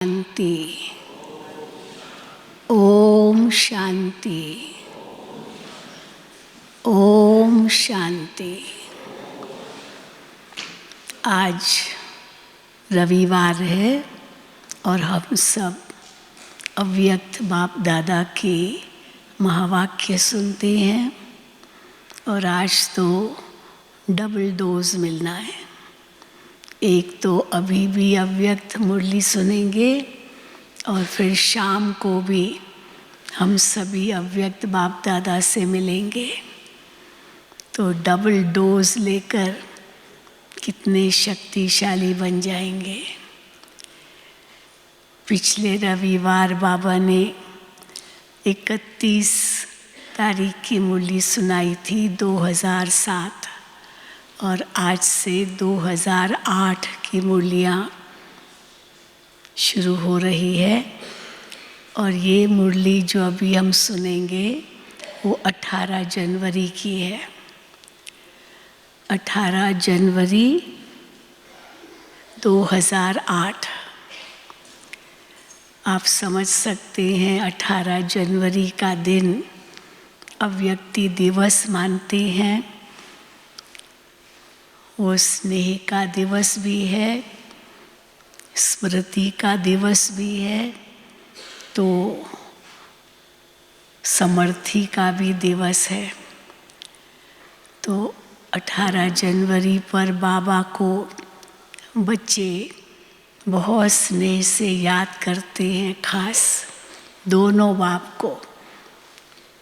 शांति। ओम शांति। ओम शांति। आज रविवार है और हम सब अव्यक्त बाप दादा के महावाक्य सुनते हैं और आज तो डबल डोज मिलना है। एक तो अभी भी अव्यक्त मुरली सुनेंगे और फिर शाम को भी हम सभी अव्यक्त बाप दादा से मिलेंगे। तो डबल डोज लेकर कितने शक्तिशाली बन जाएंगे। पिछले रविवार बाबा ने 31 तारीख की मुरली सुनाई थी 2007 और आज से 2008 की मुरलियाँ शुरू हो रही है। और ये मुरली जो अभी हम सुनेंगे वो 18 जनवरी की है। 18 जनवरी 2008। आप समझ सकते हैं 18 जनवरी का दिन अव्यक्ति दिवस मानते हैं। वो स्नेह का दिवस भी है, स्मृति का दिवस भी है, तो समर्थी का भी दिवस है। तो 18 जनवरी पर बाबा को बच्चे बहुत स्नेह से याद करते हैं, खास दोनों बाप को।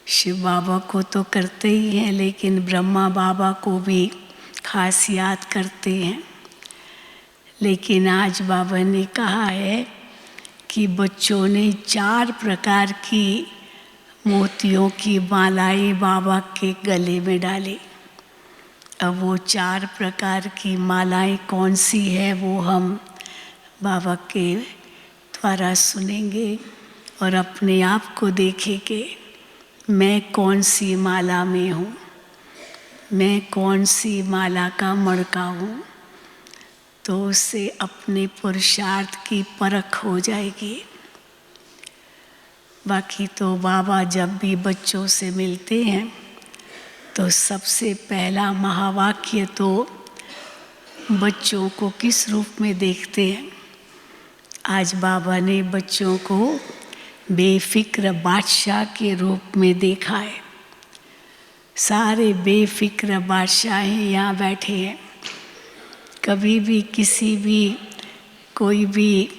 शिव बाबा को तो करते ही हैं, लेकिन ब्रह्मा बाबा को भी खास याद करते हैं। लेकिन आज बाबा ने कहा है कि बच्चों ने 4 प्रकार की मोतियों की मालाएं बाबा के गले में डाली। अब वो 4 प्रकार की मालाएं कौन सी है वो हम बाबा के द्वारा सुनेंगे और अपने आप को देखेंगे, मैं कौन सी माला में हूँ, मैं कौन सी माला का मणका हूँ। तो उससे अपने पुरुषार्थ की परख हो जाएगी। बाकी तो बाबा जब भी बच्चों से मिलते हैं तो सबसे पहला महावाक्य तो बच्चों को किस रूप में देखते हैं। आज बाबा ने बच्चों को बेफिक्र बादशाह के रूप में देखा है। सारे बेफिक्र बादशाह यहाँ बैठे हैं। कभी भी किसी भी कोई भी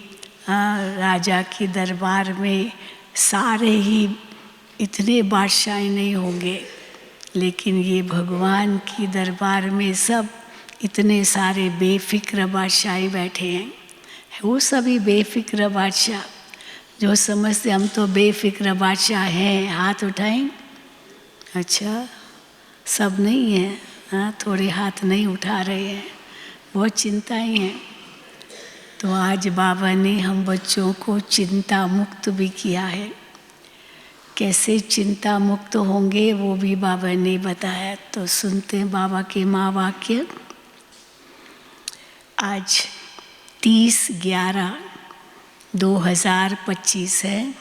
राजा के दरबार में सारे ही इतने बादशाह नहीं होंगे, लेकिन ये भगवान की दरबार में सब इतने सारे बेफिक्र बादशाह बैठे हैं। वो सभी बेफिक्र बादशाह जो समझते हम तो बेफिक्र बादशाह हैं, हाथ उठाएं। अच्छा, सब नहीं है, हाँ, थोड़े हाथ नहीं उठा रहे हैं, बहुत चिंताएं हैं। तो आज बाबा ने हम बच्चों को चिंता मुक्त भी किया है। कैसे चिंता मुक्त होंगे वो भी बाबा ने बताया। तो सुनते हैं बाबा के महावाक्य। आज 30/11/2025 है।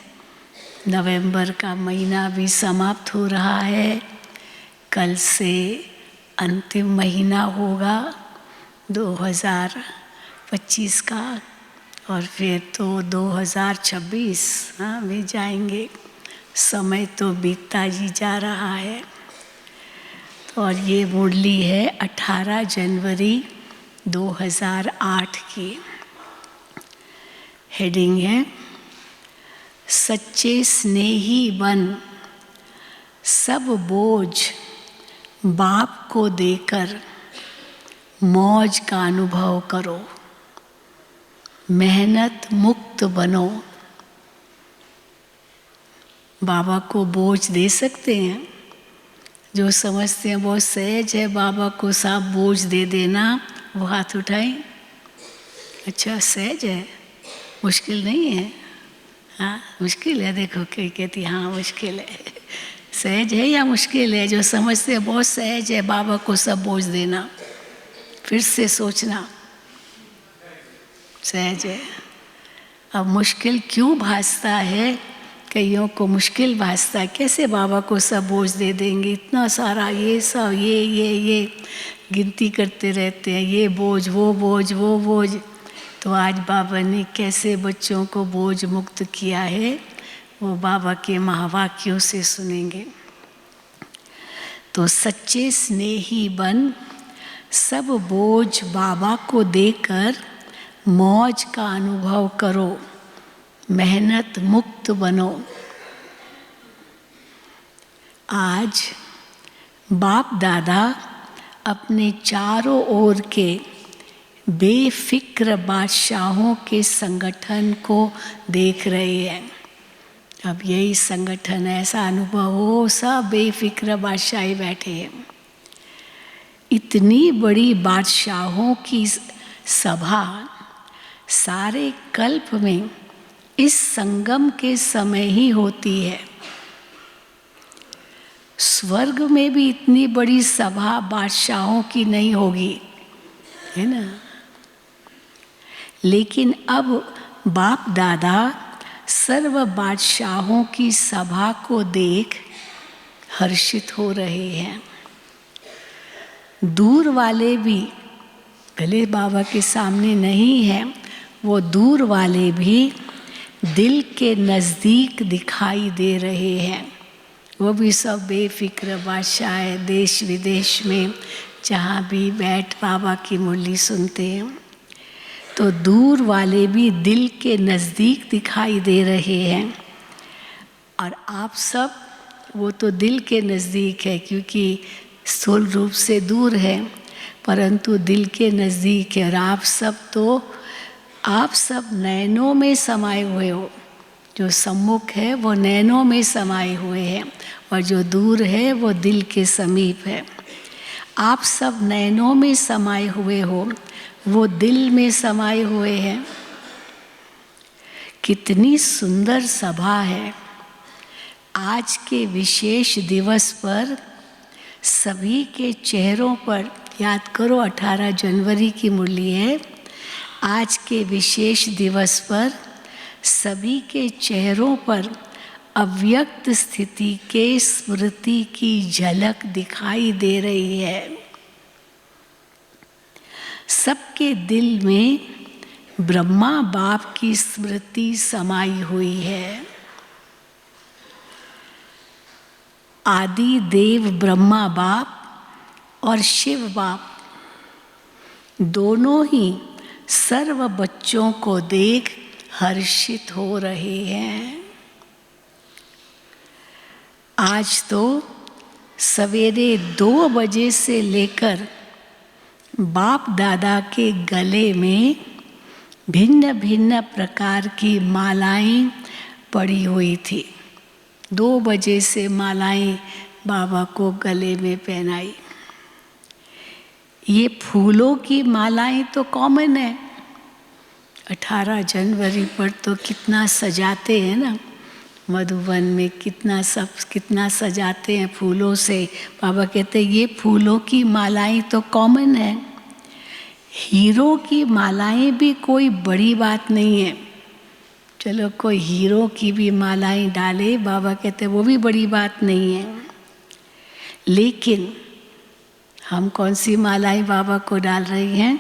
नवंबर का महीना भी समाप्त हो रहा है। कल से अंतिम महीना होगा 2025 का और फिर तो 2026 में जाएंगे। समय तो बीतता ही जा रहा है। और ये मुरली है 18 जनवरी 2008 की। हेडिंग है सच्चे स्नेही बन, सब बोझ बाप को देकर मौज का अनुभव करो, मेहनत मुक्त बनो। बाबा को बोझ दे सकते हैं। जो समझते हैं बहुत सहज है बाबा को साफ बोझ दे देना, वो हाथ उठाएं। अच्छा, सहज है, मुश्किल नहीं है। हाँ, मुश्किल है। देखो कोई कहती हाँ मुश्किल है। सहज है या मुश्किल है? जो समझते हैं बहुत सहज है बाबा को सब बोझ देना। फिर से सोचना, सहज है। अब मुश्किल क्यों भासता है, कईयों को मुश्किल भासता है, कैसे बाबा को सब बोझ दे देंगे, इतना सारा ये सब ये गिनती करते रहते हैं, ये बोझ वो बोझ। तो आज बाबा ने कैसे बच्चों को बोझ मुक्त किया है, वो बाबा के महावाक्यों से सुनेंगे। तो सच्चे स्नेही बन, सब बोझ बाबा को देकर मौज का अनुभव करो, मेहनत मुक्त बनो। आज बाप दादा अपने चारों ओर के बेफिक्र बादशाहों के संगठन को देख रहे हैं। अब यही संगठन, ऐसा अनुभव हो, सब बेफिक्र बादशाह बैठे हैं। इतनी बड़ी बादशाहों की सभा सारे कल्प में इस संगम के समय ही होती है। स्वर्ग में भी इतनी बड़ी सभा बादशाहों की नहीं होगी, है ना। लेकिन अब बाप दादा सर्व बादशाहों की सभा को देख हर्षित हो रहे हैं। दूर वाले भी, भले बाबा के सामने नहीं है, वो दूर वाले भी दिल के नज़दीक दिखाई दे रहे हैं। वो भी सब बेफिक्र बादशाह है, देश विदेश में जहाँ भी बैठ बाबा की मुरली सुनते हैं। तो दूर वाले भी दिल के नज़दीक दिखाई दे रहे हैं। और आप सब, वो तो दिल के नज़दीक है क्योंकि स्थूल रूप से दूर है, परंतु दिल के नज़दीक है। और आप सब नैनों में समाये हुए हो। जो सम्मुख है वो नैनों में समाये हुए हैं, और जो दूर है वो दिल के समीप है। आप सब नैनों में समाये हुए हो, वो दिल में समाये हुए हैं। कितनी सुंदर सभा है। आज के विशेष दिवस पर सभी के चेहरों पर, याद करो 18 जनवरी की मुरली है, आज के विशेष दिवस पर सभी के चेहरों पर अव्यक्त स्थिति के स्मृति की झलक दिखाई दे रही है। सबके दिल में ब्रह्मा बाप की स्मृति समाई हुई है। आदि देव ब्रह्मा बाप और शिव बाप दोनों ही सर्व बच्चों को देख हर्षित हो रहे हैं। आज तो सवेरे 2 बजे से लेकर बाप दादा के गले में भिन्न भिन्न प्रकार की मालाएं पड़ी हुई थी। 2 बजे से मालाएं बाबा को गले में पहनाई। ये फूलों की मालाएं तो कॉमन है, 18 जनवरी पर तो कितना सजाते हैं ना, मधुबन में कितना सजाते हैं फूलों से। बाबा कहते हैं ये फूलों की मालाएं तो कॉमन है, हीरो की मालाएं भी कोई बड़ी बात नहीं है। चलो कोई हीरो की भी मालाएं डाले, बाबा कहते हैं वो भी बड़ी बात नहीं है। लेकिन हम कौन सी मालाएं बाबा को डाल रही हैं?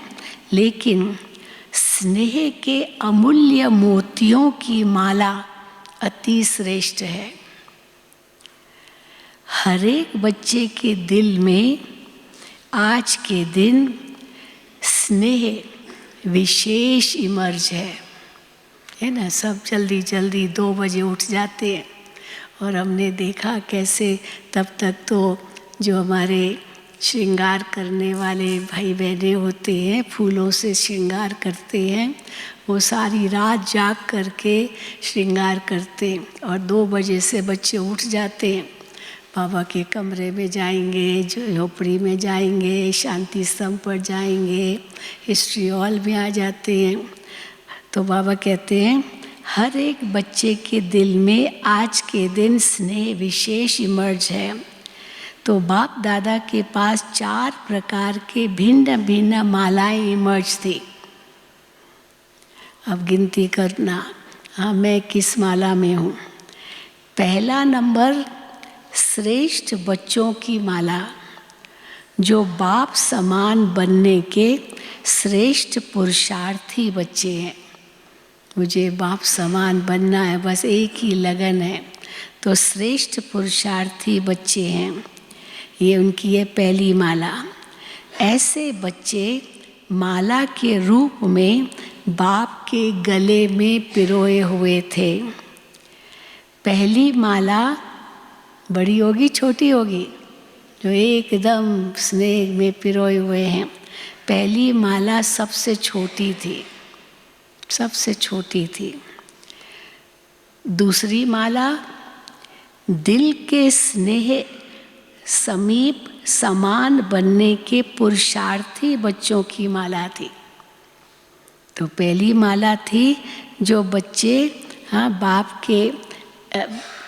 लेकिन स्नेह के अमूल्य मोतियों की माला अति श्रेष्ठ है। हर एक बच्चे के दिल में आज के दिन स्नेह विशेष इमर्ज है ना। सब जल्दी जल्दी 2 बजे उठ जाते हैं, और हमने देखा कैसे तब तक तो जो हमारे श्रृंगार करने वाले भाई बहनें होते हैं, फूलों से श्रृंगार करते हैं, वो सारी रात जाग करके श्रृंगार करते हैं। और 2 बजे से बच्चे उठ जाते हैं, बाबा के कमरे में जाएंगे, झोपड़ी में जाएंगे, शांति स्तंभ पर जाएंगे, हिस्ट्री हॉल में आ जाते हैं। तो बाबा कहते हैं हर एक बच्चे के दिल में आज के दिन स्नेह विशेष इमर्ज है। तो बाप दादा के पास 4 प्रकार के भिन्न भिन्न मालाएं इमर्ज थी। अब गिनती करना, हाँ, मैं किस माला में हूँ। पहला नंबर श्रेष्ठ बच्चों की माला, जो बाप समान बनने के श्रेष्ठ पुरुषार्थी बच्चे हैं। मुझे बाप समान बनना है, बस एक ही लगन है। तो श्रेष्ठ पुरुषार्थी बच्चे हैं, ये उनकी है पहली माला। ऐसे बच्चे माला के रूप में बाप के गले में पिरोए हुए थे। पहली माला बड़ी होगी छोटी होगी? जो एकदम स्नेह में पिरोए हुए हैं, पहली माला सबसे छोटी थी, सबसे छोटी थी। दूसरी माला दिल के स्नेह समीप समान बनने के पुरुषार्थी बच्चों की माला थी। तो पहली माला थी जो बच्चे, हाँ, बाप के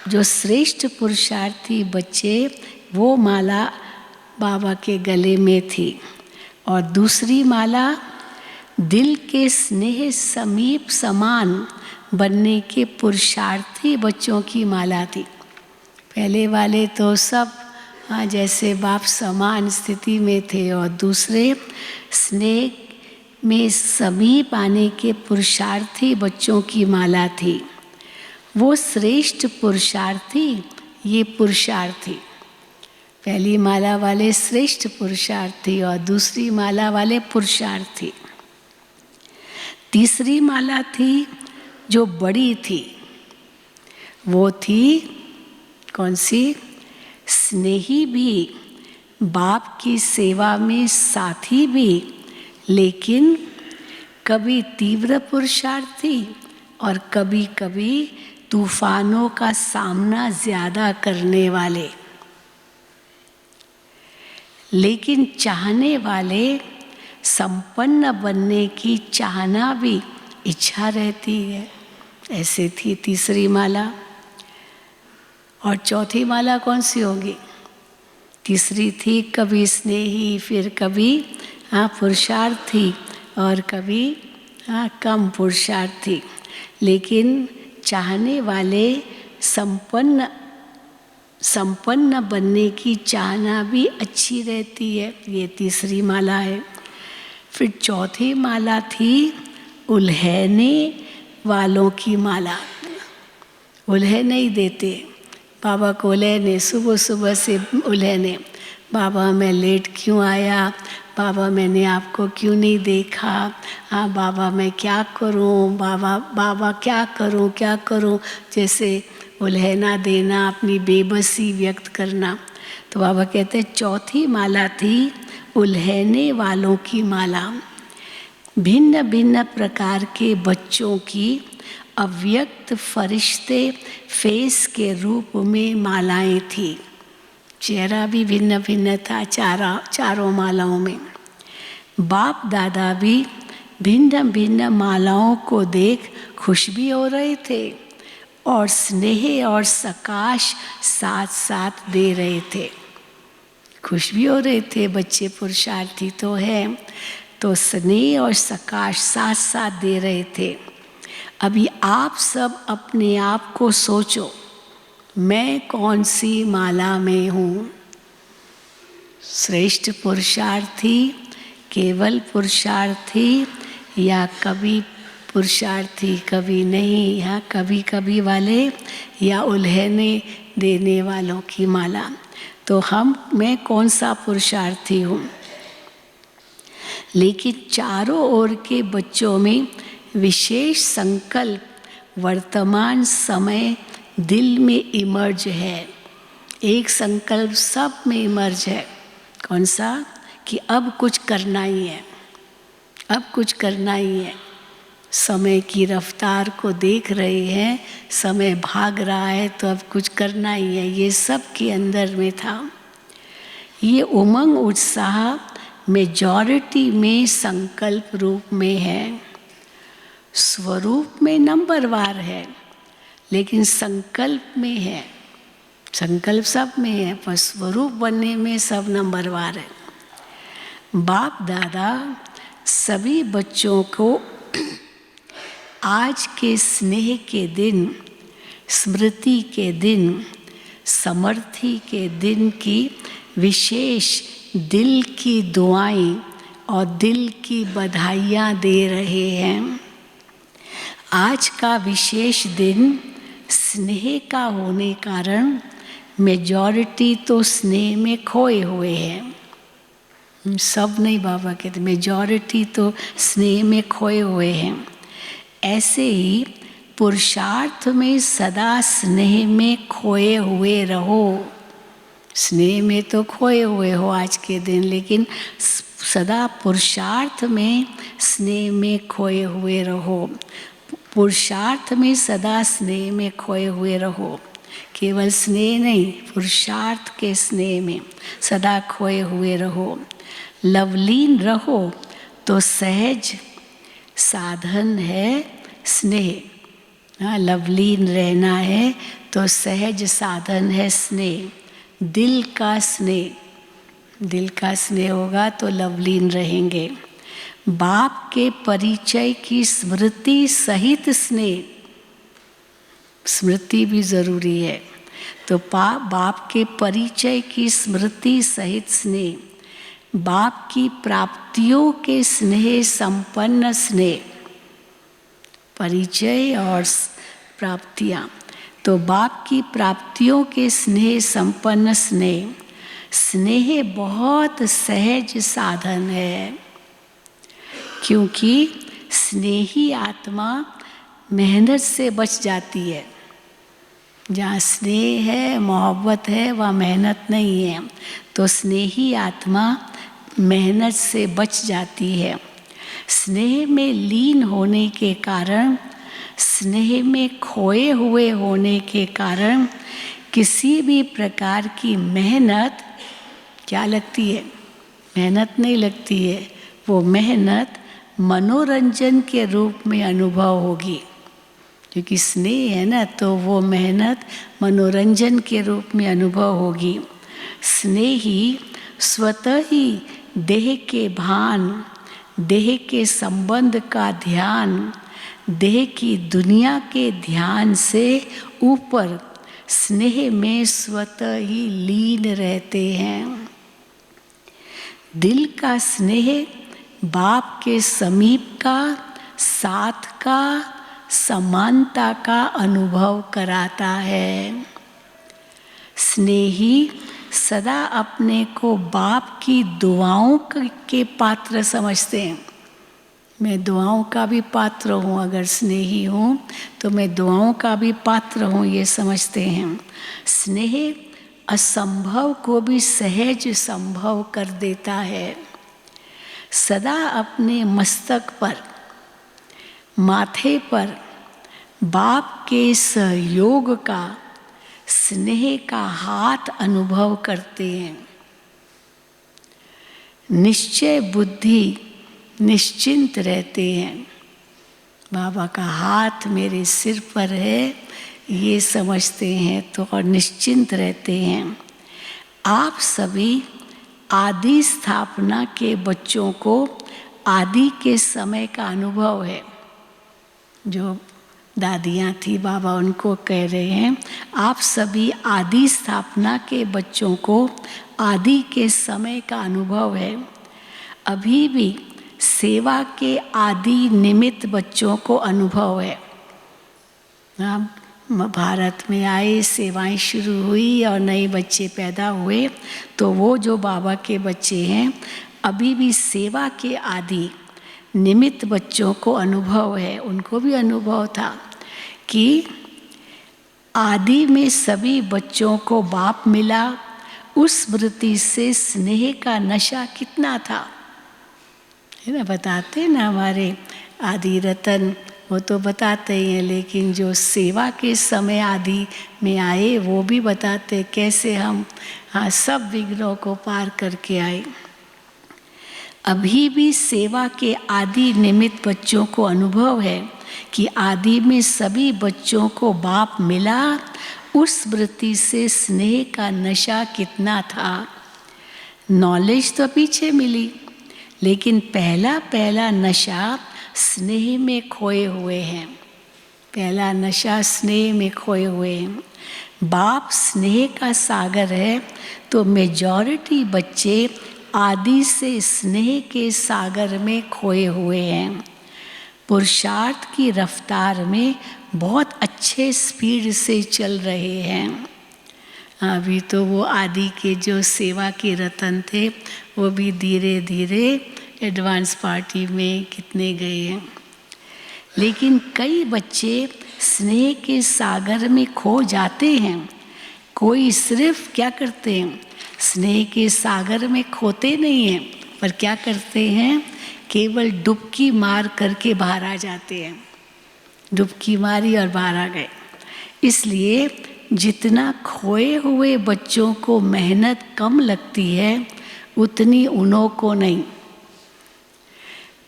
जो श्रेष्ठ पुरुषार्थी बच्चे, वो माला बाबा के गले में थी। और दूसरी माला दिल के स्नेह समीप समान बनने के पुरुषार्थी बच्चों की माला थी। पहले वाले तो सब, हाँ, जैसे बाप समान स्थिति में थे, और दूसरे स्नेह में समीप आने के पुरुषार्थी बच्चों की माला थी। वो श्रेष्ठ पुरुषार्थी, ये पुरुषार्थी। पहली माला वाले श्रेष्ठ पुरुषार्थी और दूसरी माला वाले पुरुषार्थी। तीसरी माला थी जो बड़ी थी, वो थी कौन सी? स्नेही भी, बाप की सेवा में साथी भी, लेकिन कभी तीव्र पुरुषार्थी और कभी कभी तूफानों का सामना ज़्यादा करने वाले, लेकिन चाहने वाले, संपन्न बनने की चाहना भी इच्छा रहती है। ऐसे थी तीसरी माला। और चौथी माला कौन सी होगी? तीसरी थी कभी स्नेही, फिर कभी, हाँ, पुरुषार्थी, और कभी, हाँ, कम पुरुषार्थी, लेकिन चाहने वाले, संपन्न बनने की चाहना भी अच्छी रहती है। ये तीसरी माला है। फिर चौथी माला थी उल्हने वालों की माला। उल्हे नहीं देते बाबा को, उल्हने सुबह सुबह से उल्हने, बाबा मैं लेट क्यों आया, बाबा मैंने आपको क्यों नहीं देखा, हाँ बाबा मैं क्या करूं, बाबा क्या करूं, जैसे उल्हना देना, अपनी बेबसी व्यक्त करना। तो बाबा कहते चौथी माला थी उल्हने वालों की माला। भिन्न भिन्न प्रकार के बच्चों की अव्यक्त फरिश्ते फेस के रूप में मालाएं थी। चेहरा भी भिन्न भिन्न था चारों मालाओं में। बाप दादा भी भिन्न भिन्न मालाओं को देख खुश भी हो रहे थे और स्नेह और सकाश साथ साथ दे रहे थे। खुश भी हो रहे थे, बच्चे पुरुषार्थी तो हैं, तो स्नेह और सकाश साथ साथ दे रहे थे। अभी आप सब अपने आप को सोचो, मैं कौन सी माला में हूँ? श्रेष्ठ पुरुषार्थी, केवल पुरुषार्थी, या कभी पुरुषार्थी कभी नहीं, या कभी कभी वाले, या उल्हने देने वालों की माला? तो मैं कौन सा पुरुषार्थी हूँ? लेकिन चारों ओर के बच्चों में विशेष संकल्प वर्तमान समय दिल में इमर्ज है। एक संकल्प सब में इमर्ज है। कौन सा? कि अब कुछ करना ही है, अब कुछ करना ही है। समय की रफ्तार को देख रहे हैं, समय भाग रहा है, तो अब कुछ करना ही है। ये सब के अंदर में था। ये उमंग उत्साह मेजॉरिटी में संकल्प रूप में है, स्वरूप में नंबरवार है, लेकिन संकल्प में है। संकल्प सब में है, पर स्वरूप बनने में सब नंबरवार है। बाप दादा सभी बच्चों को आज के स्नेह के दिन, स्मृति के दिन, समर्थी के दिन की विशेष दिल की दुआएं और दिल की बधाइयाँ दे रहे हैं। आज का विशेष दिन स्नेह का होने कारण मेजॉरिटी तो स्नेह में खोए हुए हैं। सब नहीं, बाबा कहते मेजॉरिटी तो स्नेह में खोए हुए हैं। ऐसे ही पुरुषार्थ में सदा स्नेह में खोए हुए रहो। स्नेह में तो खोए हुए हो आज के दिन, लेकिन सदा पुरुषार्थ में स्नेह में खोए हुए रहो। पुरुषार्थ में सदा स्नेह में खोए हुए रहो। केवल स्नेह नहीं, पुरुषार्थ के स्नेह में सदा खोए हुए रहो। लवलीन रहो तो सहज साधन है स्नेह। हाँ, लवलीन रहना है तो सहज साधन है स्नेह। दिल का स्नेह, दिल का स्नेह होगा तो लवलीन रहेंगे। बाप के परिचय की स्मृति सहित स्नेह, स्मृति भी जरूरी है। तो बाप के परिचय की स्मृति सहित स्नेह, बाप की प्राप्तियों के स्नेह संपन्न स्नेह, परिचय और प्राप्तियाँ। तो बाप की प्राप्तियों के स्नेह संपन्न स्नेह, स्नेह बहुत सहज साधन है। क्योंकि स्नेही आत्मा मेहनत से बच जाती है। जहाँ स्नेह है, मोहब्बत है, वहाँ मेहनत नहीं है। तो स्नेही आत्मा मेहनत से बच जाती है। स्नेह में लीन होने के कारण, स्नेह में खोए हुए होने के कारण किसी भी प्रकार की मेहनत क्या लगती है? मेहनत नहीं लगती है। वो मेहनत मनोरंजन के रूप में अनुभव होगी। क्योंकि स्नेह है ना, तो वो मेहनत मनोरंजन के रूप में अनुभव होगी। स्नेही स्वतः ही देह के भान, देह के संबंध का ध्यान, देह की दुनिया के ध्यान से ऊपर स्नेह में स्वतः ही लीन रहते हैं। दिल का स्नेह बाप के समीप का, साथ का, समानता का अनुभव कराता है। स्नेही सदा अपने को बाप की दुआओं के पात्र समझते हैं। मैं दुआओं का भी पात्र हूँ, अगर स्नेही हूँ तो मैं दुआओं का भी पात्र हूँ, ये समझते हैं। स्नेह असंभव को भी सहज संभव कर देता है। सदा अपने मस्तक पर, माथे पर बाप के सहयोग का, स्नेह का हाथ अनुभव करते हैं। निश्चय बुद्धि निश्चिंत रहते हैं। बाबा का हाथ मेरे सिर पर है, ये समझते हैं तो और निश्चिंत रहते हैं। आप सभी आदि स्थापना के बच्चों को आदि के समय का अनुभव है। जो दादियाँ थी, बाबा उनको कह रहे हैं, आप सभी आदि स्थापना के बच्चों को आदि के समय का अनुभव है। अभी भी सेवा के आदि निमित्त बच्चों को अनुभव है। भारत में आए, सेवाएं शुरू हुई और नए बच्चे पैदा हुए, तो वो जो बाबा के बच्चे हैं, अभी भी सेवा के आदि निमित्त बच्चों को अनुभव है। उनको भी अनुभव था कि आदि में सभी बच्चों को बाप मिला। उस स्मृति से स्नेह का नशा कितना था, है ना। बताते ना हमारे आदि रतन, वो तो बताते ही हैं, लेकिन जो सेवा के समय आदि में आए वो भी बताते कैसे हम सब विघ्नों को पार करके आए। अभी भी सेवा के आदि निमित्त बच्चों को अनुभव है कि आदि में सभी बच्चों को बाप मिला। उस स्मृति से स्नेह का नशा कितना था। नॉलेज तो पीछे मिली, लेकिन पहला नशा स्नेह में खोए हुए हैं। पहला नशा स्नेह में खोए हुए हैं। बाप स्नेह का सागर है तो मेजॉरिटी बच्चे आदि से स्नेह के सागर में खोए हुए हैं। पुरुषार्थ की रफ्तार में बहुत अच्छे स्पीड से चल रहे हैं। अभी तो वो आदि के जो सेवा के रतन थे वो भी धीरे धीरे एडवांस पार्टी में कितने गए हैं। लेकिन कई बच्चे स्नेह के सागर में खो जाते हैं। कोई सिर्फ क्या करते हैं, स्नेह के सागर में खोते नहीं हैं, पर क्या करते हैं, केवल डुबकी मार करके बाहर आ जाते हैं। डुबकी मारी और बाहर आ गए। इसलिए जितना खोए हुए बच्चों को मेहनत कम लगती है उतनी उन्हों को नहीं।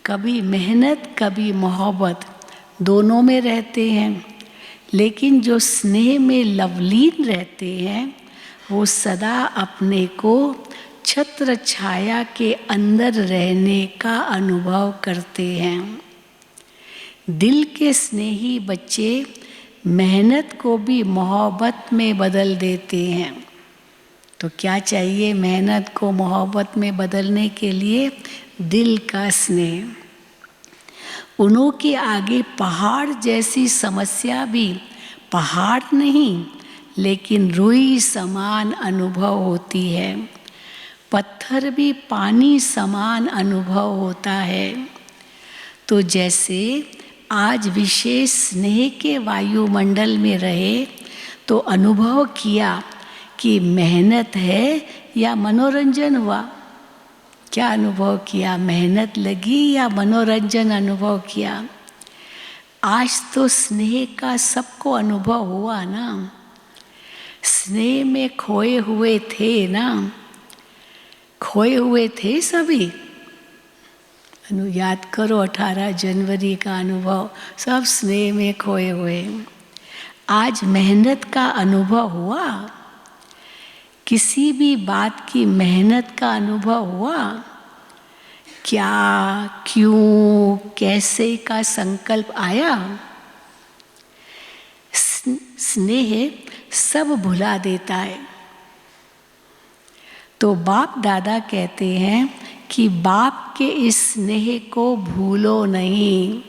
कभी मेहनत कभी मोहब्बत दोनों में रहते हैं, लेकिन जो स्नेह में लवलीन रहते हैं वो सदा अपने को छत्र छाया के अंदर रहने का अनुभव करते हैं। दिल के स्नेही बच्चे मेहनत को भी मोहब्बत में बदल देते हैं। तो क्या चाहिए मेहनत को मोहब्बत में बदलने के लिए? दिल का स्नेह। उन्हों के आगे पहाड़ जैसी समस्या भी पहाड़ नहीं, लेकिन रुई समान अनुभव होती है। पत्थर भी पानी समान अनुभव होता है। तो जैसे आज विशेष स्नेह के वायुमंडल में रहे तो अनुभव किया कि मेहनत है या मनोरंजन हुआ। क्या अनुभव किया? मेहनत लगी या मनोरंजन अनुभव किया? आज तो स्नेह का सबको अनुभव हुआ ना। स्नेह में खोए हुए थे ना, खोए हुए थे सभी। याद करो 18 जनवरी का अनुभव, सब स्नेह में खोए हुए। आज मेहनत का अनुभव हुआ? किसी भी बात की मेहनत का अनुभव हुआ? क्या, क्यों, कैसे का संकल्प आया? स्नेह सब भुला देता है। तो बाप दादा कहते हैं कि बाप के इस स्नेह को भूलो नहीं।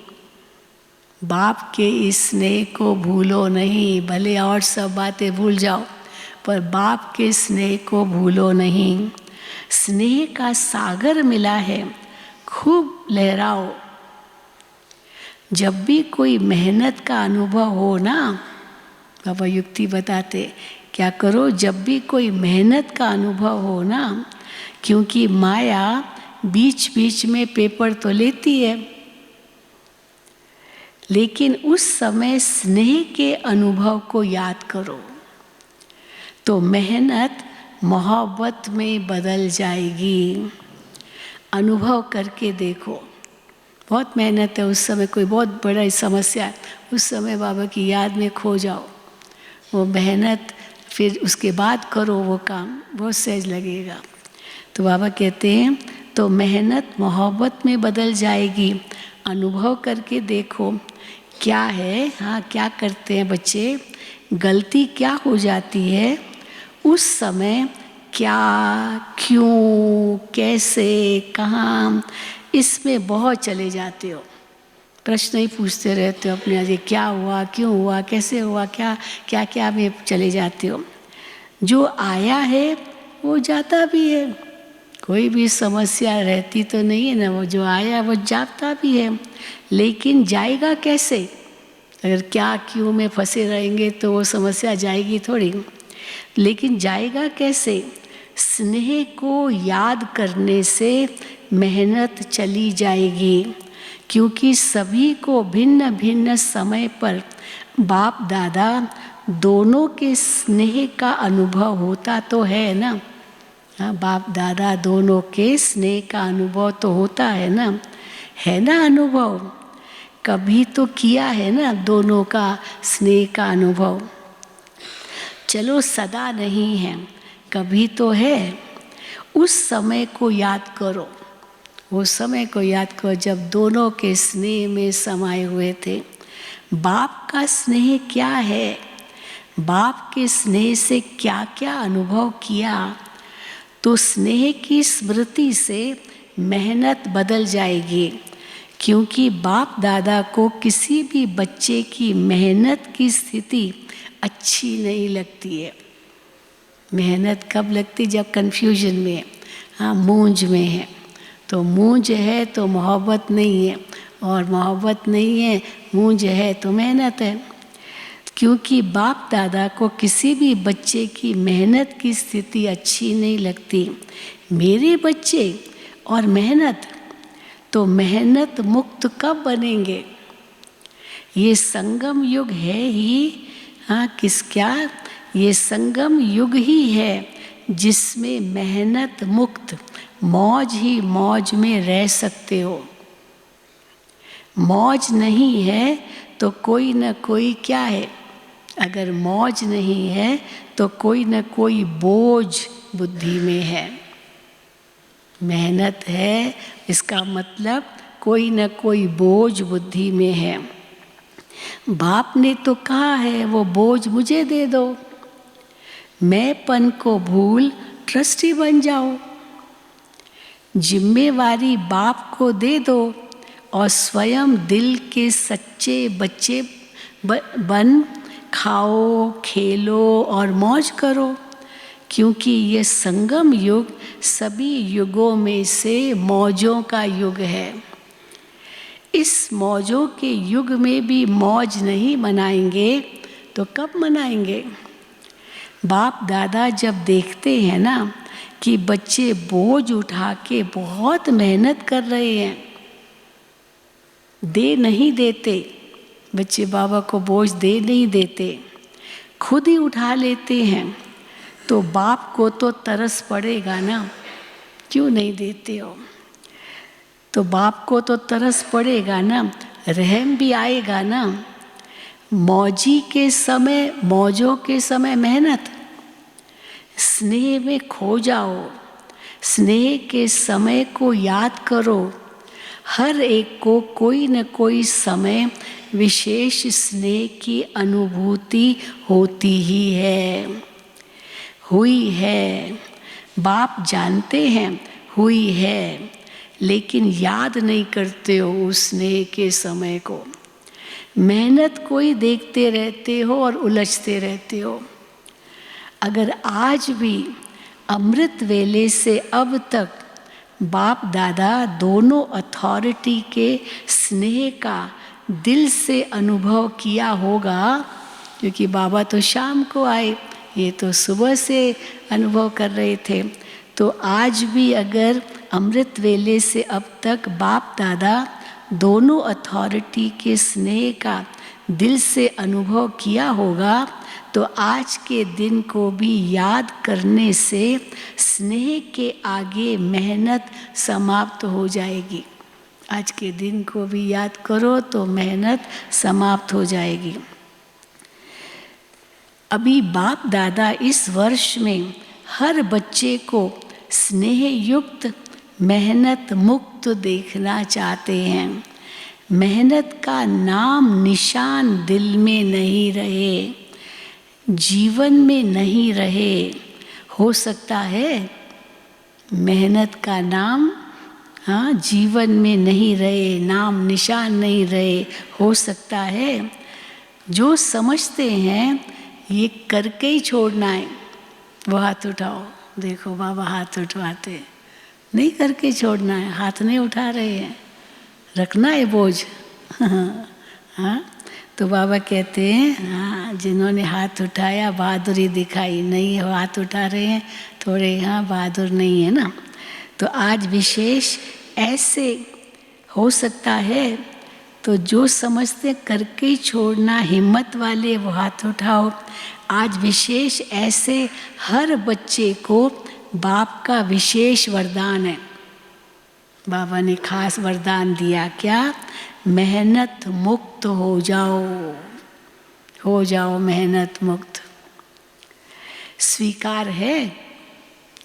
बाप के इस स्नेह को भूलो नहीं। भले और सब बातें भूल जाओ, पर बाप के स्नेह को भूलो नहीं। स्नेह का सागर मिला है, खूब लहराओ। जब भी कोई मेहनत का अनुभव हो ना, बाबा युक्ति बताते क्या करो, जब भी कोई मेहनत का अनुभव हो ना, क्योंकि माया बीच बीच में पेपर तो लेती है, लेकिन उस समय स्नेह के अनुभव को याद करो तो मेहनत मोहब्बत में बदल जाएगी। अनुभव करके देखो। बहुत मेहनत है, उस समय कोई बहुत बड़ा समस्या है, उस समय बाबा की याद में खो जाओ। वो मेहनत फिर उसके बाद करो वो काम, बहुत सहज लगेगा। तो बाबा कहते हैं तो मेहनत मोहब्बत में बदल जाएगी। अनुभव करके देखो क्या है। हाँ, क्या करते हैं बच्चे, गलती क्या हो जाती है उस समय, क्या, क्यों, कैसे, कहाँ, इसमें बहुत चले जाते हो। प्रश्न ही पूछते रहते हो अपने आज, क्या हुआ, क्यों हुआ, कैसे हुआ, क्या क्या क्या में चले जाते हो। जो आया है वो जाता भी है। कोई भी समस्या रहती तो नहीं है ना, वो जो आया वो जाता भी है, लेकिन जाएगा कैसे? अगर क्या क्यों में फंसे रहेंगे तो वो समस्या जाएगी थोड़ी। लेकिन जाएगा कैसे? स्नेह को याद करने से मेहनत चली जाएगी, क्योंकि सभी को भिन्न भिन्न समय पर बाप दादा दोनों के स्नेह का अनुभव होता तो है ना। हाँ, बाप दादा दोनों के स्नेह का अनुभव तो होता है ना अनुभव। कभी तो किया है ना दोनों का स्नेह का अनुभव। चलो सदा नहीं है, कभी तो है। उस समय को याद करो, उस समय को याद करो जब दोनों के स्नेह में समाये हुए थे। बाप का स्नेह क्या है, बाप के स्नेह से क्या क्या अनुभव किया, तो स्नेह की स्मृति से मेहनत बदल जाएगी। क्योंकि बाप दादा को किसी भी बच्चे की मेहनत की स्थिति अच्छी नहीं लगती है। मेहनत कब लगती? जब कन्फ्यूजन में है, हाँ, मूंझ में है। तो मूंझ है तो मोहब्बत नहीं है, और मोहब्बत नहीं है, मूंझ है तो मेहनत है। क्योंकि बाप दादा को किसी भी बच्चे की मेहनत की स्थिति अच्छी नहीं लगती। मेरे बच्चे और मेहनत, तो मेहनत मुक्त कब बनेंगे? ये संगम युग है ही, हाँ, क्या ये संगम युग ही है जिसमें मेहनत मुक्त मौज ही मौज में रह सकते हो। मौज नहीं है तो कोई न कोई क्या है, अगर मौज नहीं है तो कोई न कोई बोझ बुद्धि में है। मेहनत है इसका मतलब कोई न कोई बोझ बुद्धि में है। बाप ने तो कहा है वो बोझ मुझे दे दो, मैंपन को भूल ट्रस्टी बन जाओ। जिम्मेवारी बाप को दे दो और स्वयं दिल के सच्चे बच्चे बन खाओ, खेलो और मौज करो। क्योंकि ये संगम युग सभी युगों में से मौजों का युग है। इस मौजों के युग में भी मौज नहीं मनाएंगे तो कब मनाएंगे? बाप दादा जब देखते हैं ना कि बच्चे बोझ उठा के बहुत मेहनत कर रहे हैं, दे नहीं देते, बच्चे बाबा को बोझ दे नहीं देते, खुद ही उठा लेते हैं, तो बाप को तो तरस पड़ेगा ना, क्यों नहीं देते हो? तो बाप को तो तरस पड़ेगा ना, रहम भी आएगा ना। मौजी के समय, मौजों के समय मेहनत, स्नेह में खो जाओ, स्नेह के समय को याद करो। हर एक को कोई न कोई समय विशेष स्नेह की अनुभूति होती ही है, हुई है। बाप जानते हैं हुई है, लेकिन याद नहीं करते हो उस स्नेह के समय को। मेहनत कोई देखते रहते हो और उलझते रहते हो। अगर आज भी अमृत वेले से अब तक बाप दादा दोनों अथॉरिटी के स्नेह का दिल से अनुभव किया होगा, क्योंकि बाबा तो शाम को आए, ये तो सुबह से अनुभव कर रहे थे, तो आज भी अगर अमृत वेले से अब तक बाप दादा दोनों अथॉरिटी के स्नेह का दिल से अनुभव किया होगा, तो आज के दिन को भी याद करने से स्नेह के आगे मेहनत समाप्त हो जाएगी। आज के दिन को भी याद करो तो मेहनत समाप्त हो जाएगी। अभी बाप दादा इस वर्ष में हर बच्चे को स्नेह युक्त मेहनत मुक्त देखना चाहते हैं। मेहनत का नाम निशान दिल में नहीं रहे, जीवन में नहीं रहे। हो सकता है मेहनत का नाम, हाँ, जीवन में नहीं रहे, नाम निशान नहीं रहे। हो सकता है जो समझते हैं ये करके ही छोड़ना है, वो हाथ उठाओ। देखो बाबा हाथ उठवाते, नहीं करके छोड़ना है, हाथ नहीं उठा रहे हैं, रखना है बोझ। हाँ, तो बाबा कहते हैं हाँ, जिन्होंने हाथ उठाया बहादुरी दिखाई, नहीं है हाथ उठा रहे हैं थोड़े, हाँ बहादुर नहीं है ना। तो आज विशेष ऐसे हो सकता है, तो जो समझते करके ही छोड़ना, हिम्मत वाले वो हाथ उठाओ। आज विशेष ऐसे हर बच्चे को बाप का विशेष वरदान है। बाबा ने खास वरदान दिया, क्या? मेहनत मुक्त हो जाओ, हो जाओ मेहनत मुक्त। स्वीकार है,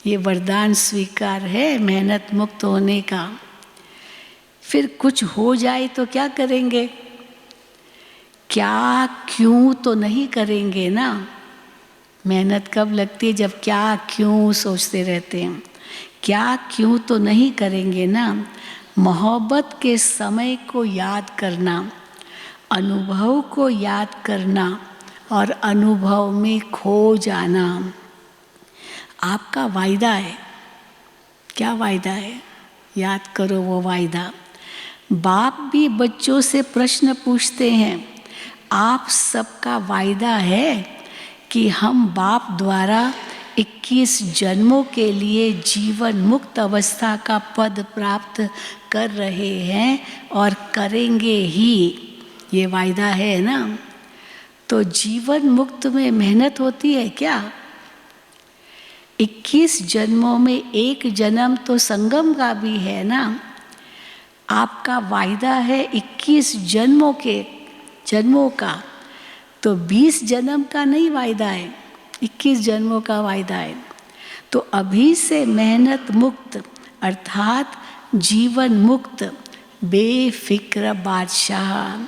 ये वरदान स्वीकार है मेहनत मुक्त होने का। फिर कुछ हो जाए तो क्या करेंगे? क्या क्यों तो नहीं करेंगे ना। मेहनत कब लगती है? जब क्या क्यों सोचते रहते हैं। क्या क्यों तो नहीं करेंगे ना। मोहब्बत के समय को याद करना, अनुभव को याद करना और अनुभव में खो जाना आपका वायदा है। क्या वायदा है? याद करो वो वायदा। बाप भी बच्चों से प्रश्न पूछते हैं, आप सबका वायदा है कि हम बाप द्वारा 21 जन्मों के लिए जीवन मुक्त अवस्था का पद प्राप्त कर रहे हैं और करेंगे ही। ये वायदा है ना। तो जीवन मुक्त में मेहनत होती है क्या? 21 जन्मों में एक जन्म तो संगम का भी है ना। आपका वायदा है 21 जन्मों का, तो 20 जन्म का नहीं वायदा है, 21 जन्मों का वायदा है। तो अभी से मेहनत मुक्त अर्थात जीवन मुक्त बेफिक्र बादशाह,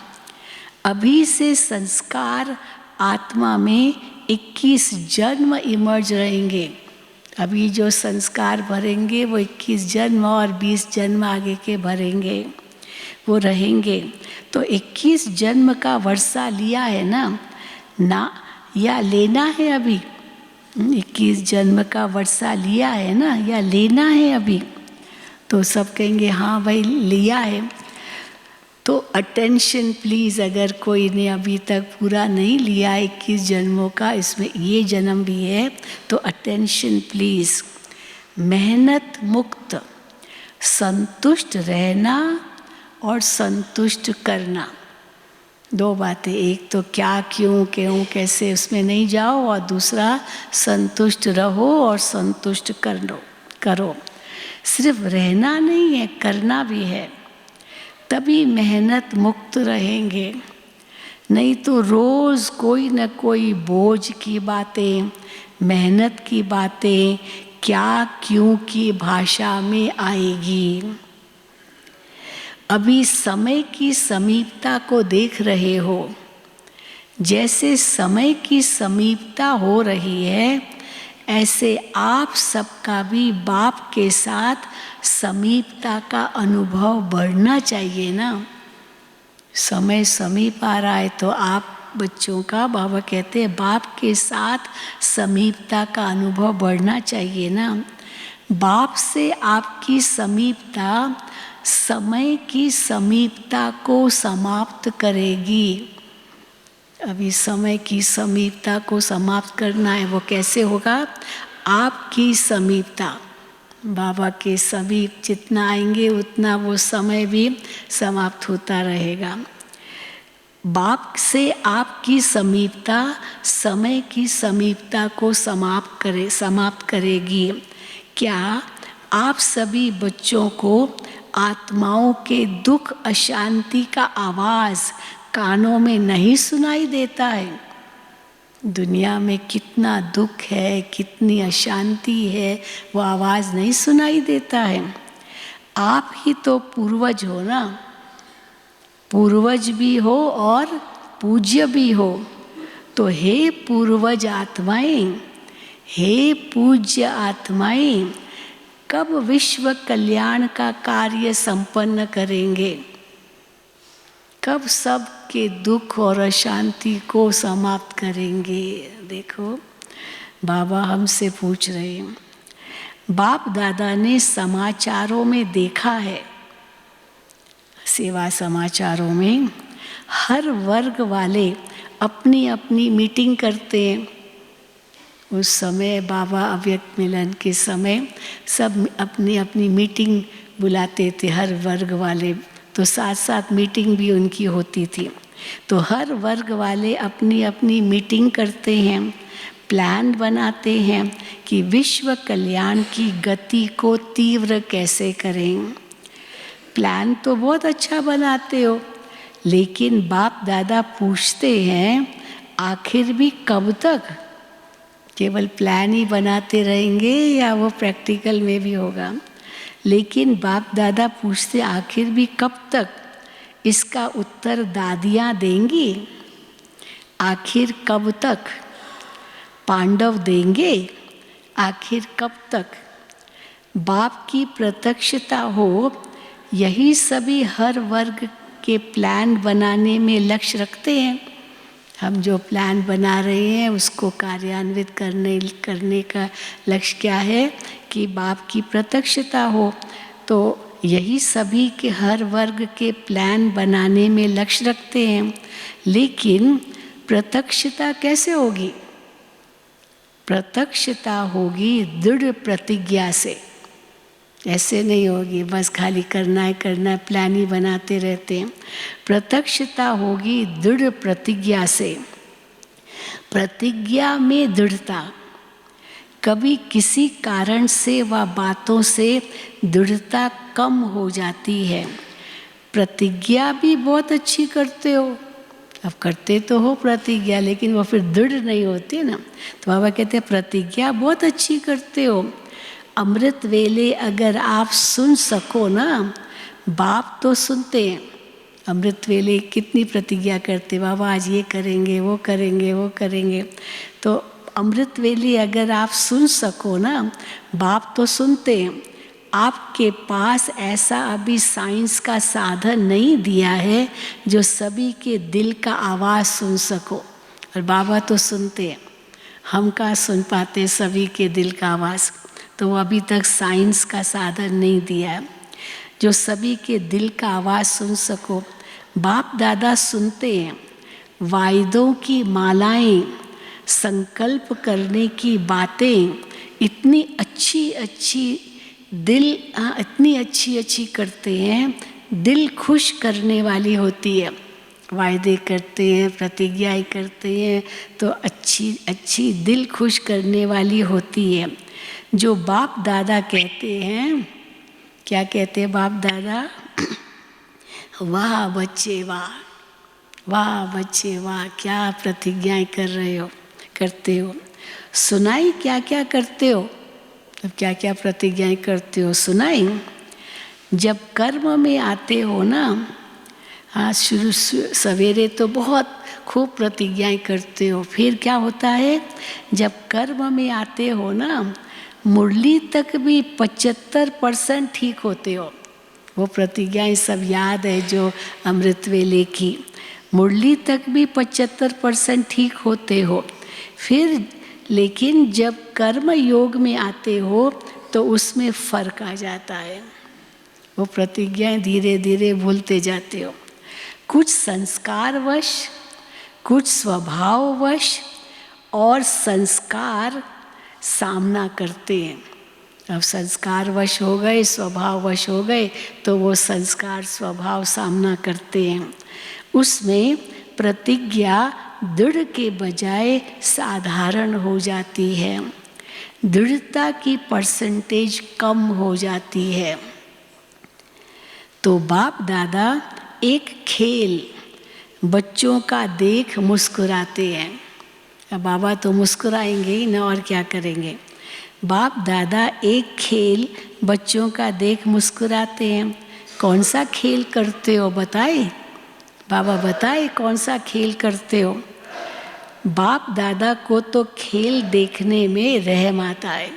अभी से संस्कार आत्मा में 21 जन्म इमर्ज रहेंगे। अभी जो संस्कार भरेंगे वो 21 जन्म और 20 जन्म आगे के भरेंगे, वो रहेंगे। तो 21 जन्म का वर्षा लिया है ना या लेना है अभी? 21 जन्म का वर्षा लिया है ना या लेना है अभी? तो सब कहेंगे हाँ भाई लिया है। तो अटेंशन प्लीज़, अगर कोई ने अभी तक पूरा नहीं लिया 21 जन्मों का, इसमें ये जन्म भी है, तो अटेंशन प्लीज़। मेहनत मुक्त संतुष्ट रहना और संतुष्ट करना, दो बातें। एक तो क्या क्यों कैसे उसमें नहीं जाओ, और दूसरा संतुष्ट रहो और संतुष्ट करो। सिर्फ रहना नहीं है, करना भी है, तभी मेहनत मुक्त रहेंगे। नहीं तो रोज़ कोई न कोई बोझ की बातें, मेहनत की बातें, क्या क्यों की भाषा में आएगी। अभी समय की समीपता को देख रहे हो। जैसे समय की समीपता हो रही है, ऐसे आप सबका भी बाप के साथ समीपता का अनुभव बढ़ना चाहिए ना। समय समीप आ रहा है तो आप बच्चों का, बाबा कहते हैं, बाप के साथ समीपता का अनुभव बढ़ना चाहिए ना। बाप से आपकी समीपता समय की समीपता को समाप्त करेगी। अभी समय की समीपता को समाप्त करना है, वो कैसे होगा? आपकी समीपता, बाबा के समीप जितना आएंगे उतना वो समय भी समाप्त होता रहेगा। बाप से आपकी समीपता समय की समीपता को समाप्त करेगी। क्या आप सभी बच्चों को आत्माओं के दुख अशांति का आवाज़ कानों में नहीं सुनाई देता है? दुनिया में कितना दुख है, कितनी अशांति है, वो आवाज़ नहीं सुनाई देता है। आप ही तो पूर्वज हो ना, पूर्वज भी हो और पूज्य भी हो। तो हे पूर्वज आत्माएं, हे पूज्य आत्माएं, कब विश्व कल्याण का कार्य संपन्न करेंगे? कब सब के दुख और अशांति को समाप्त करेंगे? देखो बाबा हमसे पूछ रहे हैं। बाप दादा ने समाचारों में देखा है, सेवा समाचारों में हर वर्ग वाले अपनी अपनी मीटिंग करते हैं। उस समय बाबा अव्यक्त मिलन के समय सब अपनी अपनी मीटिंग बुलाते थे, हर वर्ग वाले। तो साथ साथ मीटिंग भी उनकी होती थी। तो हर वर्ग वाले अपनी अपनी मीटिंग करते हैं, प्लान बनाते हैं कि विश्व कल्याण की गति को तीव्र कैसे करें। प्लान तो बहुत अच्छा बनाते हो, लेकिन बाप दादा पूछते हैं आखिर भी कब तक? केवल प्लान ही बनाते रहेंगे या वो प्रैक्टिकल में भी होगा? लेकिन बाप दादा पूछते आखिर भी कब तक? इसका उत्तर दादियाँ देंगी, आखिर कब तक पांडव देंगे, आखिर कब तक? बाप की प्रत्यक्षता हो, यही सभी हर वर्ग के प्लान बनाने में लक्ष्य रखते हैं। हम जो प्लान बना रहे हैं उसको कार्यान्वित करने का लक्ष्य क्या है कि बाप की प्रत्यक्षता हो। तो यही सभी के हर वर्ग के प्लान बनाने में लक्ष्य रखते हैं। लेकिन प्रत्यक्षता कैसे होगी? प्रत्यक्षता होगी दृढ़ प्रतिज्ञा से। ऐसे नहीं होगी बस खाली करना है प्लान ही बनाते रहते हैं। प्रत्यक्षता होगी दृढ़ प्रतिज्ञा से। प्रतिज्ञा में दृढ़ता, कभी किसी कारण से व बातों से दृढ़ता कम हो जाती है। प्रतिज्ञा भी बहुत अच्छी करते हो, अब करते तो हो प्रतिज्ञा, लेकिन वो फिर दृढ़ नहीं होती ना। तो बाबा कहते हैं प्रतिज्ञा बहुत अच्छी करते हो, अमृत वेले अगर आप सुन सको ना, बाप तो सुनते हैं। अमृत वेले कितनी प्रतिज्ञा करते, बाबा आज ये करेंगे वो करेंगे वो करेंगे। तो अमृत वेले अगर आप सुन सको ना, बाप तो सुनते हैं। आपके पास ऐसा अभी साइंस का साधन नहीं दिया है जो सभी के दिल का आवाज़ सुन सको, और बाबा तो सुनते हैं। हम कहाँ सुन पाते सभी के दिल का आवाज़, तो वो अभी तक साइंस का साधन नहीं दिया है जो सभी के दिल का आवाज़ सुन सको। बाप दादा सुनते हैं। वायदों की मालाएं, संकल्प करने की बातें इतनी अच्छी अच्छी करते हैं, दिल खुश करने वाली होती है। वायदे करते हैं, प्रतिज्ञाएं करते हैं तो अच्छी दिल खुश करने वाली होती है। जो बाप दादा कहते हैं, क्या कहते हैं बाप दादा? वाह बच्चे वाह, वाह बच्चे वाह, क्या प्रतिज्ञाएं करते हो। सुनाई क्या क्या करते हो, अब क्या क्या प्रतिज्ञाएं करते हो सुनाई। जब कर्म में आते हो ना, हाँ शुरू सवेरे तो बहुत खूब प्रतिज्ञाएं करते हो, फिर क्या होता है जब कर्म में आते हो ना, मुरली तक भी 75% ठीक होते हो। वो प्रतिज्ञाएं सब याद है जो अमृत वेले की, मुरली तक भी 75% ठीक होते हो। फिर लेकिन जब कर्म योग में आते हो तो उसमें फर्क आ जाता है, वो प्रतिज्ञाएं धीरे धीरे भूलते जाते हो। कुछ संस्कारवश, कुछ स्वभाववश, और संस्कार सामना करते हैं। अब संस्कारवश हो गए, स्वभाववश हो गए, तो वो संस्कार स्वभाव सामना करते हैं। उसमें प्रतिज्ञा दृढ़ के बजाय साधारण हो जाती है, दृढ़ता की परसेंटेज कम हो जाती है। तो बाप दादा एक खेल बच्चों का देख मुस्कुराते हैं। अब बाबा तो मुस्कुराएंगे ही ना, और क्या करेंगे। बाप दादा एक खेल बच्चों का देख मुस्कुराते हैं। कौन सा खेल करते हो बताए, बाबा बताए कौन सा खेल करते हो। बाप दादा को तो खेल देखने में रहम आता है।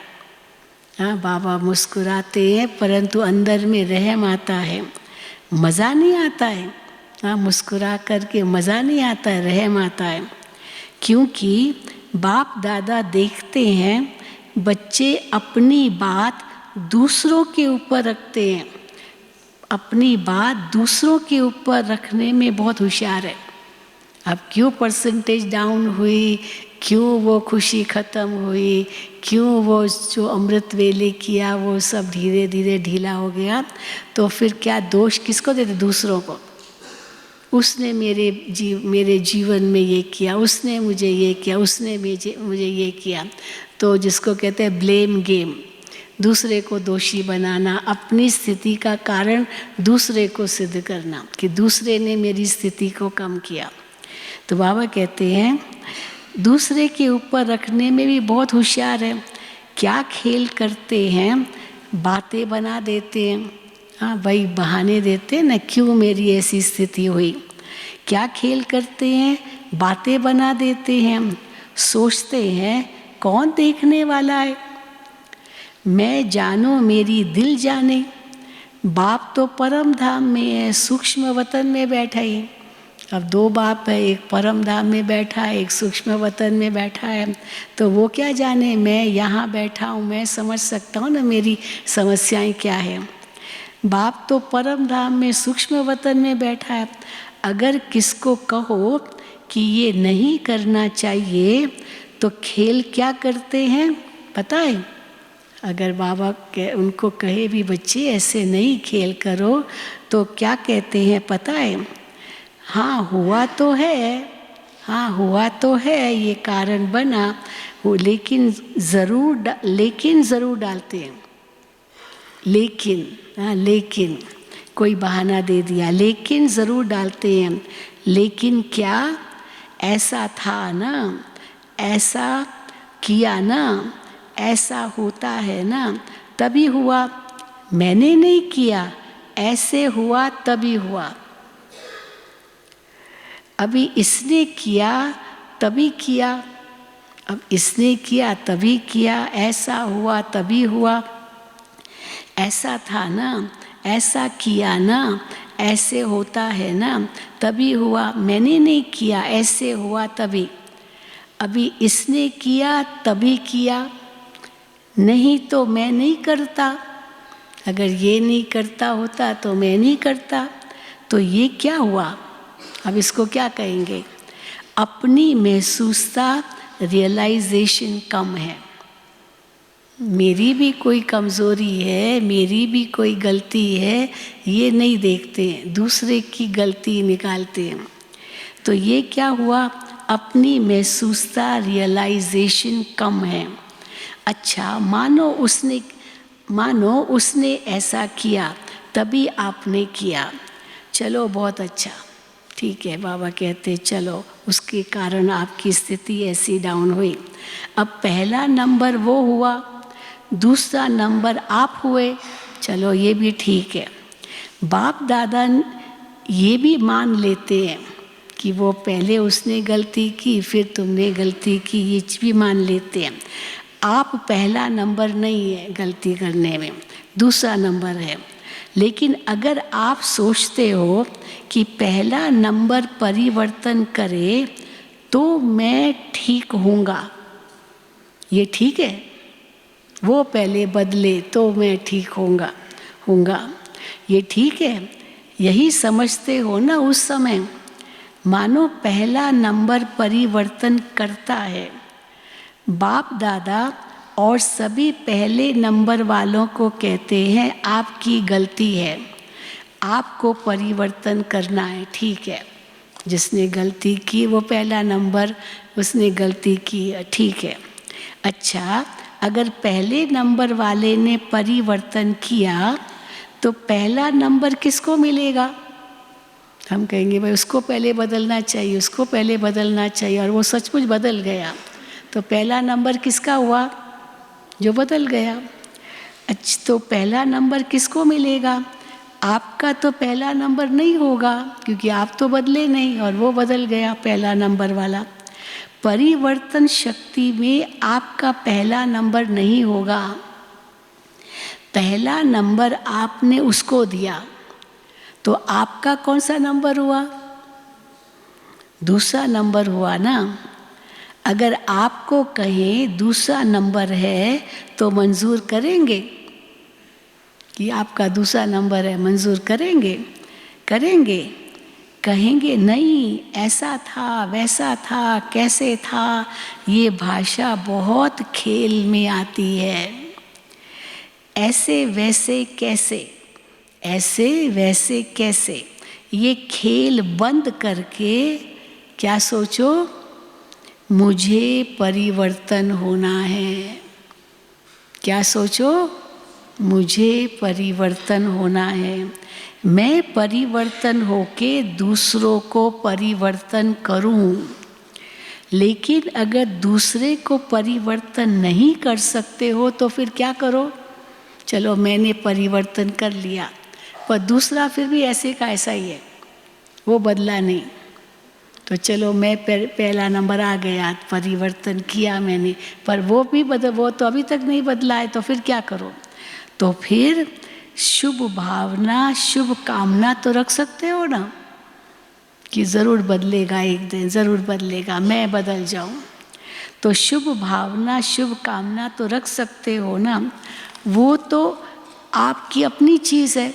हाँ बाबा मुस्कुराते हैं परंतु अंदर में रहम आता है, मज़ा नहीं आता है। हाँ मुस्कुरा करके मज़ा नहीं आता है, रहम आता है। क्योंकि बाप दादा देखते हैं बच्चे अपनी बात दूसरों के ऊपर रखते हैं, अपनी बात दूसरों के ऊपर रखने में बहुत होशियार है। अब क्यों परसेंटेज डाउन हुई, क्यों वो खुशी ख़त्म हुई, क्यों वो जो अमृत वेले किया वो सब धीरे धीरे ढीला हो गया, तो फिर क्या दोष किसको देते? दूसरों को। उसने मेरे जीवन में ये किया, उसने मुझे ये किया, उसने मुझे ये किया। तो जिसको कहते हैं ब्लेम गेम, दूसरे को दोषी बनाना, अपनी स्थिति का कारण दूसरे को सिद्ध करना कि दूसरे ने मेरी स्थिति को कम किया। तो बाबा कहते हैं दूसरे के ऊपर रखने में भी बहुत होशियार है। क्या खेल करते हैं, बातें बना देते हैं। हाँ भाई बहाने देते हैं ना, क्यों मेरी ऐसी स्थिति हुई। क्या खेल करते हैं, बातें बना देते हैं, सोचते हैं कौन देखने वाला है। मैं जानो मेरी दिल जाने, बाप तो परम धाम में है, सूक्ष्म वतन में बैठा है। अब दो बाप है, एक परम धाम में बैठा है, एक सूक्ष्म वतन में बैठा है। तो वो क्या जाने, मैं यहाँ बैठा हूँ, मैं समझ सकता हूँ ना मेरी समस्याएं क्या है। बाप तो परम धाम में सूक्ष्म वतन में बैठा है। अगर किसको कहो कि ये नहीं करना चाहिए तो खेल क्या करते हैं पता है? अगर बाबा उनको कहे भी बच्चे ऐसे नहीं खेल करो तो क्या कहते हैं पता है? हाँ हुआ तो है, हाँ हुआ तो है, ये कारण बना हो, लेकिन ज़रूर डालते हैं। लेकिन कोई बहाना दे दिया, लेकिन ज़रूर डालते हैं। लेकिन क्या ऐसा था ना, ऐसा किया ना, ऐसा होता है ना, तभी हुआ। मैंने नहीं किया, ऐसे हुआ तभी हुआ। अभी इसने किया तभी किया, अब इसने किया तभी किया, ऐसा हुआ तभी हुआ। ऐसा था ना, ऐसा किया ना, ऐसे होता है ना, तभी हुआ। मैंने नहीं किया, ऐसे हुआ तभी। अभी इसने किया तभी किया, नहीं तो मैं नहीं करता। अगर ये नहीं करता होता तो मैं नहीं करता। तो ये क्या हुआ? अब इसको क्या कहेंगे? अपनी महसूसता रियलाइजेशन कम है। मेरी भी कोई कमज़ोरी है, मेरी भी कोई गलती है, ये नहीं देखते हैं, दूसरे की गलती निकालते हैं। तो ये क्या हुआ? अपनी महसूसता रियलाइजेशन कम है। अच्छा, मानो उसने ऐसा किया तभी आपने किया। चलो बहुत अच्छा, ठीक है। बाबा कहते चलो उसके कारण आपकी स्थिति ऐसी डाउन हुई। अब पहला नंबर वो हुआ, दूसरा नंबर आप हुए, चलो ये भी ठीक है। बाप दादा ये भी मान लेते हैं कि वो पहले उसने गलती की फिर तुमने गलती की, ये भी मान लेते हैं। आप पहला नंबर नहीं है गलती करने में, दूसरा नंबर है। लेकिन अगर आप सोचते हो कि पहला नंबर परिवर्तन करे तो मैं ठीक होऊंगा, ये ठीक है, वो पहले बदले तो मैं ठीक होऊंगा, ये ठीक है, यही समझते हो ना उस समय। मानो पहला नंबर परिवर्तन करता है। बाप दादा और सभी पहले नंबर वालों को कहते हैं आपकी गलती है, आपको परिवर्तन करना है, ठीक है। जिसने गलती की वो पहला नंबर, उसने गलती की, ठीक है। अच्छा, अगर पहले नंबर वाले ने परिवर्तन किया तो पहला नंबर किसको मिलेगा? हम कहेंगे भाई उसको पहले बदलना चाहिए, उसको पहले बदलना चाहिए, और वो सचमुच बदल गया तो पहला नंबर किसका हुआ? जो बदल गया। अच्छा, तो पहला नंबर किसको मिलेगा? आपका तो पहला नंबर नहीं होगा क्योंकि आप तो बदले नहीं और वो बदल गया पहला नंबर वाला। परिवर्तन शक्ति में आपका पहला नंबर नहीं होगा। पहला नंबर आपने उसको दिया तो आपका कौन सा नंबर हुआ? दूसरा नंबर हुआ ना। अगर आपको कहें दूसरा नंबर है तो मंजूर करेंगे कि आपका दूसरा नंबर है, मंजूर करेंगे? कहेंगे नहीं, ऐसा था, वैसा था, कैसे था। ये भाषा बहुत खेल में आती है। ऐसे वैसे कैसे, ऐसे वैसे कैसे, ये खेल बंद करके क्या सोचो? मुझे परिवर्तन होना है। क्या सोचो? मुझे परिवर्तन होना है। मैं परिवर्तन होके दूसरों को परिवर्तन करूं। लेकिन अगर दूसरे को परिवर्तन नहीं कर सकते हो तो फिर क्या करो? चलो मैंने परिवर्तन कर लिया पर दूसरा फिर भी ऐसे का ऐसा ही है, वो बदला नहीं। तो चलो मैं पहला नंबर आ गया, परिवर्तन किया मैंने, पर वो तो अभी तक नहीं बदला है, तो फिर क्या करो? तो फिर शुभ भावना, शुभ कामना तो रख सकते हो ना, कि ज़रूर बदलेगा, एक दिन ज़रूर बदलेगा, मैं बदल जाऊं। तो शुभ भावना, शुभ कामना तो रख सकते हो ना, वो तो आपकी अपनी चीज़ है।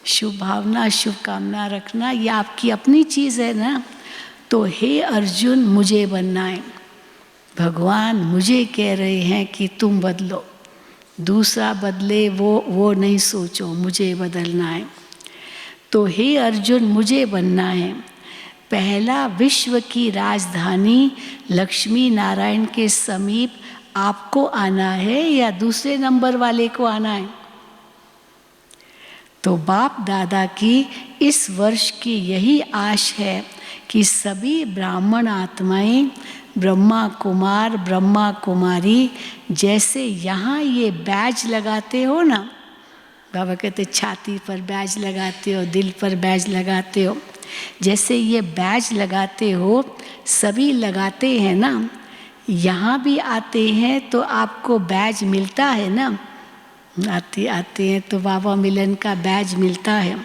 शुभ भावना, शुभ कामना रखना ये आपकी अपनी चीज़ है ना। तो हे अर्जुन, मुझे बनना है। भगवान मुझे कह रहे हैं कि तुम बदलो, दूसरा बदले वो नहीं सोचो, मुझे बदलना है। तो हे अर्जुन, मुझे बनना है। पहला विश्व की राजधानी लक्ष्मी नारायण के समीप आपको आना है या दूसरे नंबर वाले को आना है? तो बाप दादा की इस वर्ष की यही आश है कि सभी ब्राह्मण आत्माएं, ब्रह्मा कुमार, ब्रह्मा कुमारी, जैसे यहाँ ये बैज लगाते हो ना, बाबा कहते छाती पर बैज लगाते हो, दिल पर बैज लगाते हो, जैसे ये बैज लगाते हो, सभी लगाते हैं ना, यहाँ भी आते हैं तो आपको बैज मिलता है ना, आते हैं तो बाबा मिलन का बैज मिलता है,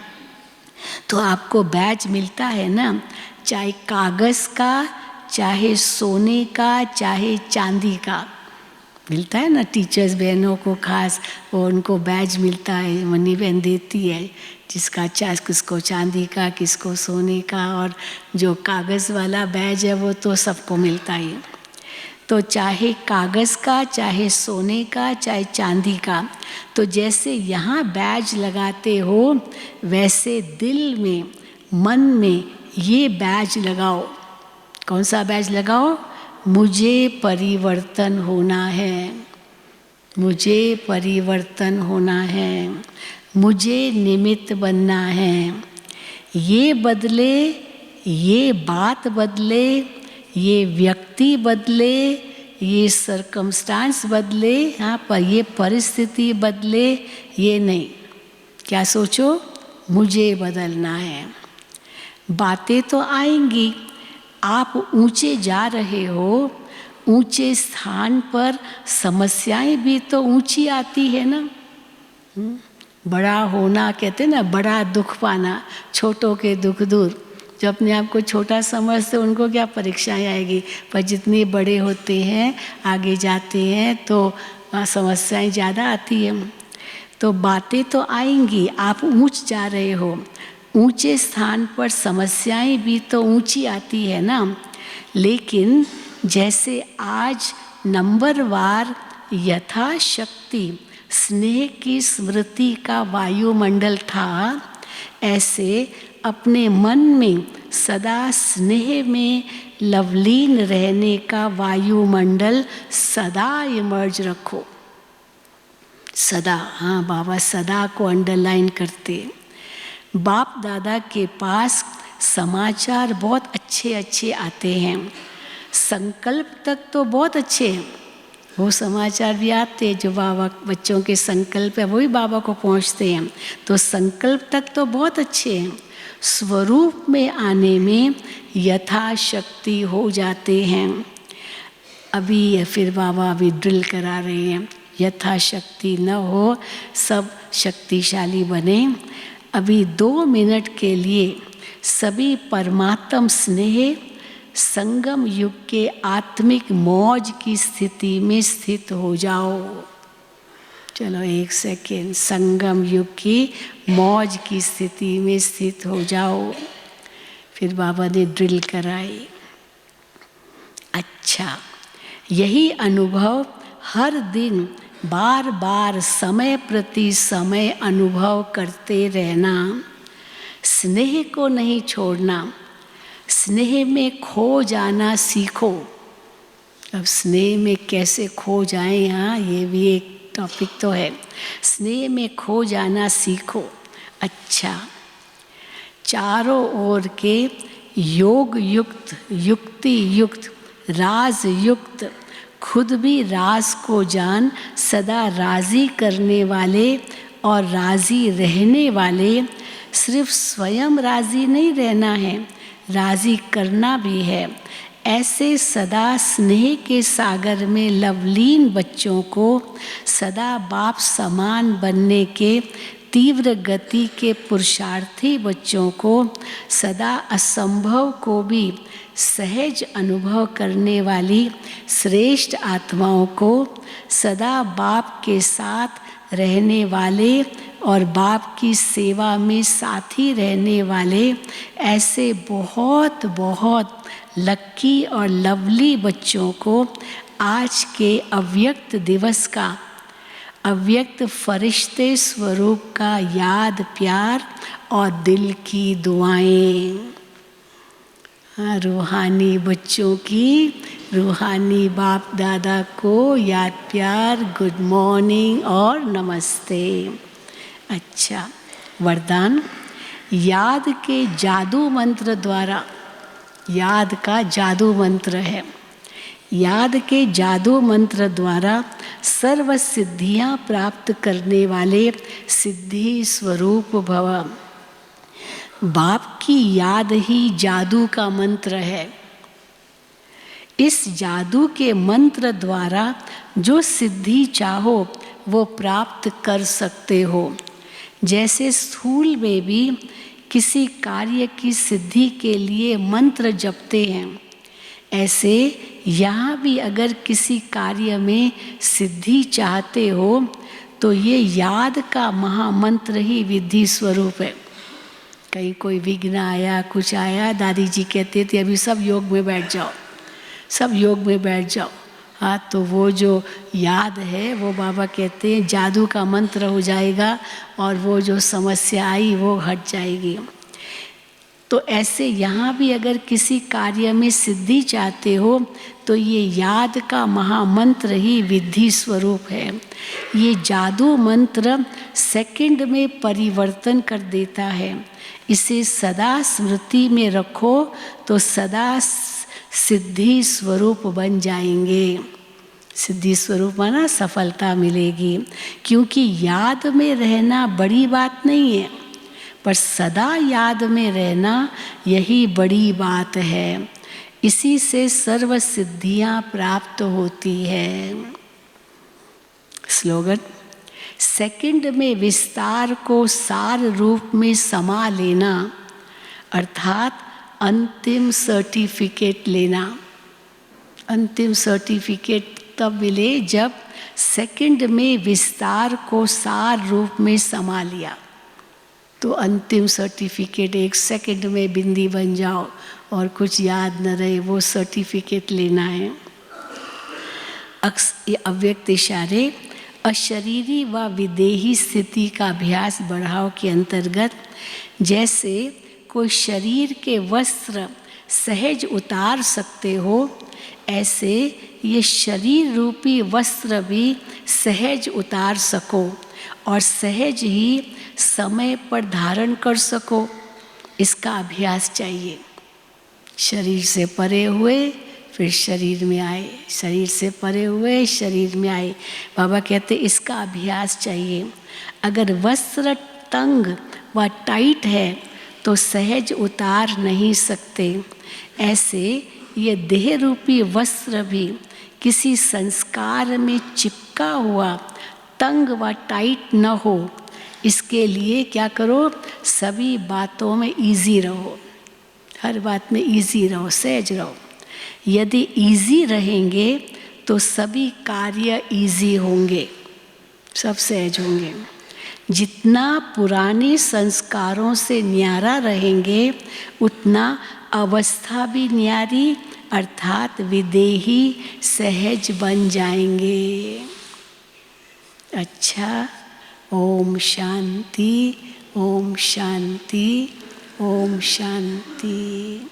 तो आपको बैज मिलता है ना, चाहे कागज़ का, चाहे सोने का, चाहे चांदी का मिलता है ना। टीचर्स बहनों को खास वो उनको बैज मिलता है, मनी बहन देती है, जिसका किसको चांदी का, किसको सोने का, और जो कागज़ वाला बैज है वो तो सबको मिलता ही। तो चाहे कागज़ का, चाहे सोने का, चाहे चांदी का, तो जैसे यहाँ बैज लगाते हो, वैसे दिल में, मन में ये बैज लगाओ। कौन सा बैज लगाओ? मुझे परिवर्तन होना है, मुझे परिवर्तन होना है, मुझे निमित्त बनना है। ये बदले, ये बात बदले, ये व्यक्ति बदले, ये सरकमस्टांस बदले, हाँ, पर ये परिस्थिति बदले, ये नहीं। क्या सोचो? मुझे बदलना है। बातें तो आएंगी, आप ऊंचे जा रहे हो, ऊंचे स्थान पर समस्याएं भी तो ऊंची आती है ना। बड़ा होना कहते ना, बड़ा दुख पाना, छोटों के दुख दूर। जो अपने आप को छोटा समझते उनको क्या परीक्षाएं आएगी, पर जितने बड़े होते हैं, आगे जाते हैं, तो समस्याएं ज़्यादा आती हैं। तो बातें तो आएंगी, आप ऊंच जा रहे हो, ऊंचे स्थान पर समस्याएं भी तो ऊंची आती है ना। लेकिन जैसे आज नंबरवार यथाशक्ति स्नेह की स्मृति का वायुमंडल था, ऐसे अपने मन में सदा स्नेह में लवलीन रहने का वायुमंडल सदा इमर्ज रखो। सदा, हाँ बाबा सदा को अंडरलाइन करते। बाप दादा के पास समाचार बहुत अच्छे अच्छे आते हैं, संकल्प तक तो बहुत अच्छे हैं, वो समाचार भी आते हैं जो बाबा बच्चों के संकल्प है वही बाबा को पहुंचते हैं, तो संकल्प तक तो बहुत अच्छे हैं। स्वरूप में आने में यथाशक्ति हो जाते हैं। अभी फिर बाबा अभी ड्रिल करा रहे हैं, यथाशक्ति न हो, सब शक्तिशाली बने। अभी 2 मिनट के लिए सभी परमात्म स्नेह संगम युग के आत्मिक मौज की स्थिति में स्थित हो जाओ। चलो 1 सेकेंड, संगम युग की मौज की स्थिति में स्थित हो जाओ। फिर बाबा ने ड्रिल कराई। अच्छा, यही अनुभव हर दिन बार बार समय प्रति समय अनुभव करते रहना, स्नेह को नहीं छोड़ना, स्नेह में खो जाना सीखो। अब स्नेह में कैसे खो जाएं, यहाँ ये भी एक टॉपिक तो है। स्नेह में खो जाना सीखो। अच्छा, चारों ओर के योग युक्त, युक्ति युक्त, राज युक्त, खुद भी राज को जान सदा राजी करने वाले और राजी रहने वाले, सिर्फ स्वयं राजी नहीं रहना है, राजी करना भी है। ऐसे सदा स्नेह के सागर में लवलीन बच्चों को सदा बाप समान बनने के तीव्र गति के पुरुषार्थी बच्चों को सदा असंभव को भी सहज अनुभव करने वाली श्रेष्ठ आत्माओं को सदा बाप के साथ रहने वाले और बाप की सेवा में साथी रहने वाले ऐसे बहुत बहुत लक्की और लवली बच्चों को आज के अव्यक्त दिवस का अव्यक्त फरिश्ते स्वरूप का याद प्यार और दिल की दुआएं। रूहानी बच्चों की रूहानी बाप दादा को याद प्यार, गुड मॉर्निंग और नमस्ते। अच्छा, वरदान याद के जादू मंत्र द्वारा, याद का जादू मंत्र है, याद के जादू मंत्र द्वारा सर्व सिद्धियां प्राप्त करने वाले सिद्धि स्वरूप भव। बाप की याद ही जादू का मंत्र है। इस जादू के मंत्र द्वारा जो सिद्धि चाहो वो प्राप्त कर सकते हो। जैसे स्थूल में भी किसी कार्य की सिद्धि के लिए मंत्र जपते हैं, ऐसे यहाँ भी अगर किसी कार्य में सिद्धि चाहते हो तो ये याद का महामंत्र ही विधि स्वरूप है। कहीं कोई विघ्न आया, कुछ आया, दादी जी कहते थे अभी सब योग में बैठ जाओ, सब योग में बैठ जाओ। हाँ, तो वो जो याद है वो बाबा कहते हैं जादू का मंत्र हो जाएगा और वो जो समस्या आई वो हट जाएगी। तो ऐसे यहाँ भी अगर किसी कार्य में सिद्धि चाहते हो तो ये याद का महामंत्र ही विधि स्वरूप है। ये जादू मंत्र सेकंड में परिवर्तन कर देता है। इसे सदा स्मृति में रखो तो सदा सिद्धि स्वरूप बन जाएंगे। सिद्धि स्वरूप माना सफलता मिलेगी, क्योंकि याद में रहना बड़ी बात नहीं है, पर सदा याद में रहना यही बड़ी बात है। इसी से सर्व सिद्धियां प्राप्त होती है। स्लोगन सेकंड में विस्तार को सार रूप में समा लेना, अर्थात अंतिम सर्टिफिकेट लेना। अंतिम सर्टिफिकेट तब मिले जब सेकंड में विस्तार को सार रूप में समा लिया। तो अंतिम सर्टिफिकेट एक सेकंड में बिंदी बन जाओ और कुछ याद न रहे, वो सर्टिफिकेट लेना है। अव्यक्त इशारे अशरीरी व विदेही स्थिति का अभ्यास बढ़ाओ के अंतर्गत जैसे कोई शरीर के वस्त्र सहज उतार सकते हो, ऐसे ये शरीर रूपी वस्त्र भी सहज उतार सको और सहज ही समय पर धारण कर सको। इसका अभ्यास चाहिए। शरीर से परे हुए फिर शरीर में आए, शरीर से परे हुए शरीर में आए। बाबा कहते इसका अभ्यास चाहिए। अगर वस्त्र तंग व टाइट है तो सहज उतार नहीं सकते। ऐसे ये देह रूपी वस्त्र भी किसी संस्कार में चिपका हुआ तंग व टाइट न हो, इसके लिए क्या करो, सभी बातों में इजी रहो, हर बात में इजी रहो, सहज रहो। यदि इजी रहेंगे तो सभी कार्य इजी होंगे, सब सहज होंगे। जितना पुराने संस्कारों से न्यारा रहेंगे उतना अवस्था भी न्यारी अर्थात विदेही सहज बन जाएंगे। अच्छा, ओम शांति, ओम शांति, ओम शांति।